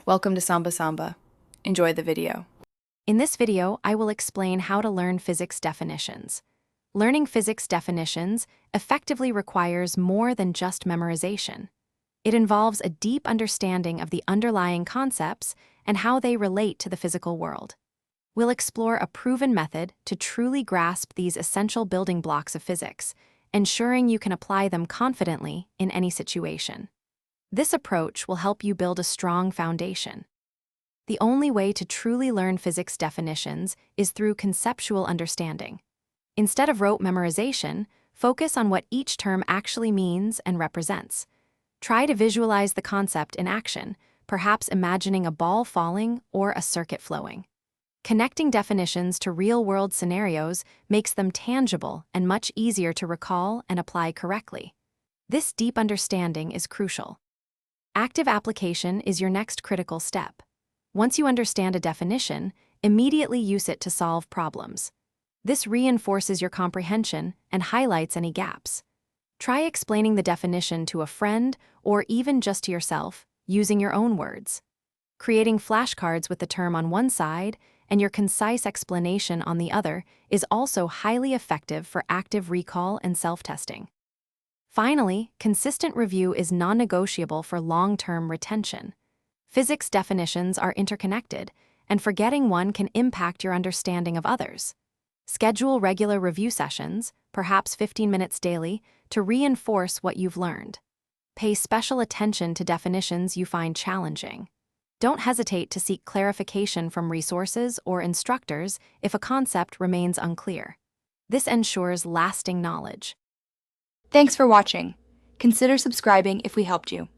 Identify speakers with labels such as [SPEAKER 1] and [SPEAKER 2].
[SPEAKER 1] Welcome to Samba Samba. Enjoy the video.
[SPEAKER 2] In this video, I will explain how to learn physics definitions. Learning physics definitions effectively requires more than just memorization. It involves a deep understanding of the underlying concepts and how they relate to the physical world. We'll explore a proven method to truly grasp these essential building blocks of physics, ensuring you can apply them confidently in any situation. This approach will help you build a strong foundation. The only way to truly learn physics definitions is through conceptual understanding. Instead of rote memorization, focus on what each term actually means and represents. Try to visualize the concept in action, perhaps imagining a ball falling or a circuit flowing. Connecting definitions to real-world scenarios makes them tangible and much easier to recall and apply correctly. This deep understanding is crucial. Active application is your next critical step. Once you understand a definition, immediately use it to solve problems. This reinforces your comprehension and highlights any gaps. Try explaining the definition to a friend or even just to yourself, using your own words. Creating flashcards with the term on one side and your concise explanation on the other is also highly effective for active recall and self-testing. Finally, consistent review is non-negotiable for long-term retention. Physics definitions are interconnected, and forgetting one can impact your understanding of others. Schedule regular review sessions, perhaps 15 minutes daily, to reinforce what you've learned. Pay special attention to definitions you find challenging. Don't hesitate to seek clarification from resources or instructors if a concept remains unclear. This ensures lasting knowledge.
[SPEAKER 1] Thanks for watching. Consider subscribing if we helped you.